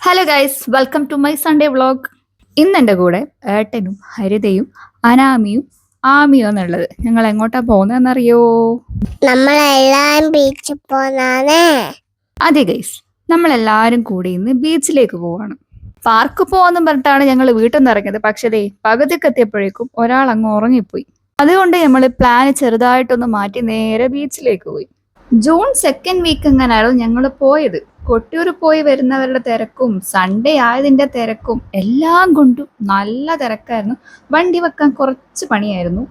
Hello guys, welcome to my Sunday vlog. ഇന്ന് എൻ്റെ കൂടെ ഏട്ടനും ഹരിതയും അനാമിയും ആമിയും എന്നുള്ളത്. ഞങ്ങൾ എങ്ങോട്ടാ പോകുന്നതെന്നറിയോ? നമ്മളെല്ലാം ബീച്ചിൽ പോന്നാണ്. അതെ ഗൈസ്, നമ്മളെല്ലാവരും കൂടി ഇന്ന് ബീച്ചിലേക്ക് പോവാണ്. പാർക്ക് പോവാന്നും പറഞ്ഞിട്ടാണ് ഞങ്ങൾ വീട്ടിൽ നിന്ന് ഇറങ്ങിയത്. പക്ഷേ പകുതിക്ക് എത്തിയപ്പോഴേക്കും ഒരാൾ അങ്ങ് ഉറങ്ങിപ്പോയി. അതുകൊണ്ട് നമ്മൾ പ്ലാൻ ചെറുതായിട്ടൊന്ന് മാറ്റി നേരെ ബീച്ചിലേക്ക് പോയി. ജൂൺ സെക്കൻഡ് വീക്ക് എങ്ങനെയായിരുന്നു ഞങ്ങൾ പോയത്. കൊട്ടിയൂർ പോയി വരുന്നവരുടെ തിരക്കും സൺഡേ ആയതിന്റെ തിരക്കും എല്ലാം കൊണ്ടും നല്ല തിരക്കായിരുന്നു. വണ്ടി വെക്കാൻ കുറച്ച് പണിയായിരുന്നു.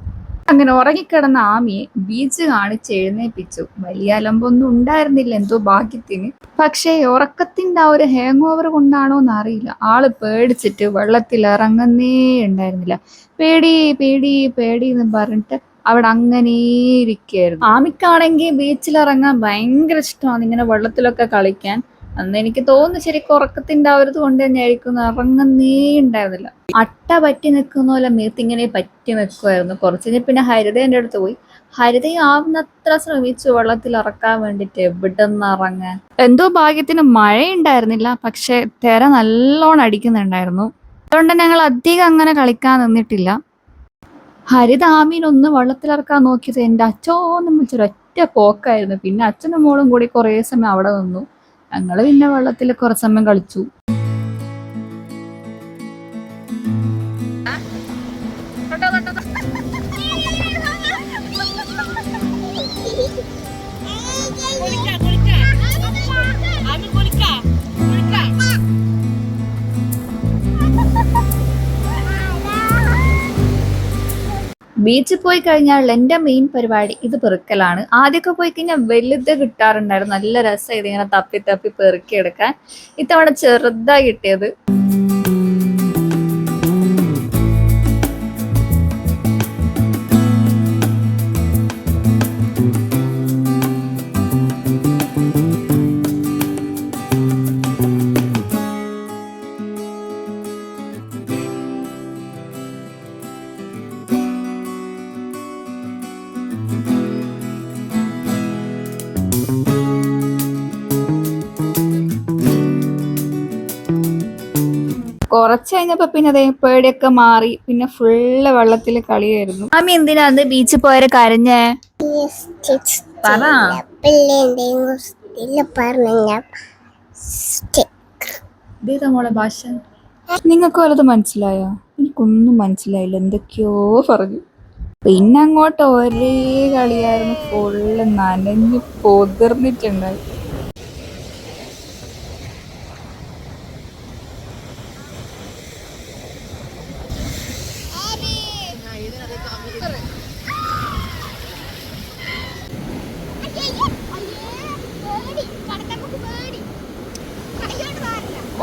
അങ്ങനെ ഉറങ്ങിക്കിടന്ന ആമിയെ ബീച്ച് കാണിച്ച് എഴുന്നേപ്പിച്ചു. വലിയ അലമ്പൊന്നും ഉണ്ടായിരുന്നില്ല, എന്തോ ഭാഗ്യത്തിന്. പക്ഷേ ഉറക്കത്തിന്റെ ആ ഒരു ഹാങ് ഓവർ കൊണ്ടാണോ എന്നറിയില്ല, ആള് പേടിച്ചിട്ട് വെള്ളത്തിൽ ഇറങ്ങുന്നേ ഉണ്ടായിരുന്നില്ല. പേടി പേടി പേടി എന്ന് പറഞ്ഞിട്ട് അവിടെ അങ്ങനെ ഇരിക്കുകയായിരുന്നു. ആമിക്കാണെങ്കിൽ ബീച്ചിലിറങ്ങാൻ ഭയങ്കര ഇഷ്ടമാണ്, ഇങ്ങനെ വെള്ളത്തിലൊക്കെ കളിക്കാൻ. അന്ന് എനിക്ക് തോന്നുന്നു ശരിക്കും ഉറക്കത്തിന്റെ ആ ഒരു കൊണ്ട് തന്നെ ആയിരിക്കും, ഇറങ്ങുന്നേ ഉണ്ടായിരുന്നില്ല. അട്ട പറ്റി നിൽക്കുന്ന പോലെ മേത്തിങ്ങനെ പറ്റി നിൽക്കുമായിരുന്നു. കുറച്ച് കഴിഞ്ഞ് പിന്നെ ഹരിതേൻ്റെ അടുത്ത് പോയി. ഹരിതയും ആവുന്നത്ര ശ്രമിച്ചു വെള്ളത്തിൽ ഇറക്കാൻ വേണ്ടിട്ട്. എവിടെ നിന്ന് ഇറങ്ങാൻ. എന്തോ ഭാഗ്യത്തിന് മഴയുണ്ടായിരുന്നില്ല, പക്ഷെ തിര നല്ലോണം അടിക്കുന്നുണ്ടായിരുന്നു. അതുകൊണ്ട് ഞങ്ങൾ അധികം അങ്ങനെ കളിക്കാൻ നിന്നിട്ടില്ല. ഹരിത ആമീനൊന്ന് വെള്ളത്തിലിറക്കാൻ നോക്കിയത് എൻ്റെ അച്ഛോന്നും വിളിച്ചൊരൊറ്റ പോക്കായിരുന്നു. പിന്നെ അച്ഛനും മോളും കൂടി കുറേ സമയം അവിടെ നിന്നു. ഞങ്ങൾ പിന്നെ വെള്ളത്തിൽ കുറച്ച് സമയം കളിച്ചു. ബീച്ചിൽ പോയി കഴിഞ്ഞാൽ എൻ്റെ മെയിൻ പരിപാടി ഇത് പെറുക്കലാണ്. ആദ്യമൊക്കെ പോയി കഴിഞ്ഞാൽ വലുത് കിട്ടാറുണ്ടായിരുന്നു, നല്ല രസമായത് ഇങ്ങനെ തപ്പി തപ്പി പെറുക്കിയെടുക്കാൻ. ഇത്തവണ ചെറുതാ കിട്ടിയത്. കുറച്ച് കഴിഞ്ഞപ്പോ പിന്നെ അതേ പേടിയൊക്കെ മാറി. പിന്നെ ഫുള്ള് വെള്ളത്തിൽ കളിയായിരുന്നു. ആമി എന്തിനാ അന്ന് ബീച്ചിൽ പോയാൽ കരഞ്ഞേ? പറ. മോളെ ഭാഷ നിങ്ങൾക്ക് വല്ലത് മനസ്സിലായോ? എനിക്കൊന്നും മനസ്സിലായില്ല, എന്തൊക്കെയോ പറഞ്ഞു. പിന്നെ അങ്ങോട്ട് ഒരേ കളിയായിരുന്നു, ഫുള്ള് നനഞ്ഞ് പൊതിർന്നിട്ടുണ്ടായി.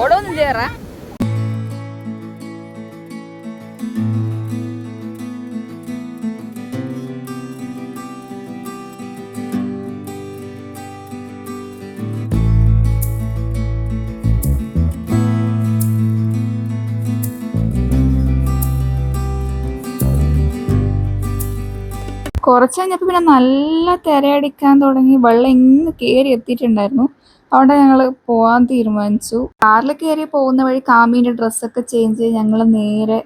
ഓടൊന്നും ചേരാ. കുറച്ച് കഴിഞ്ഞപ്പോൾ പിന്നെ നല്ല തിരയടിക്കാൻ തുടങ്ങി. വെള്ളം ഇങ്ങ് കയറി എത്തിയിട്ടുണ്ടായിരുന്നു. അവിടെ ഞങ്ങൾ പോകാൻ തീരുമാനിച്ചു. കാറിൽ കയറി പോകുന്ന വഴി കാമീൻ്റെ ഡ്രസ്സൊക്കെ ചേഞ്ച് ചെയ്ത് ഞങ്ങൾ നേരെ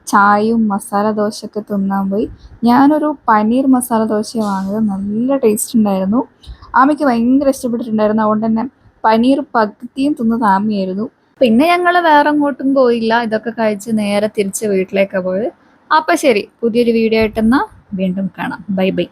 ചായയും മസാല ദോശയൊക്കെ തിന്നാൻ പോയി. ഞാനൊരു പനീർ മസാല ദോശ വാങ്ങിയത്, നല്ല ടേസ്റ്റ് ഉണ്ടായിരുന്നു. ആമിക്ക് ഭയങ്കര ഇഷ്ടപ്പെട്ടിട്ടുണ്ടായിരുന്നു. അതുകൊണ്ട് തന്നെ പനീർ പകുതിയും തിന്നത് ആമിയായിരുന്നു. പിന്നെ ഞങ്ങൾ വേറെ അങ്ങോട്ടും പോയില്ല. ഇതൊക്കെ കഴിച്ച് നേരെ തിരിച്ച് വീട്ടിലേക്കാണ് പോയത്. അപ്പം ശരി, പുതിയൊരു വീഡിയോ ആയിട്ടെന്നാൽ വീണ്ടും കാണാം. Bye bye.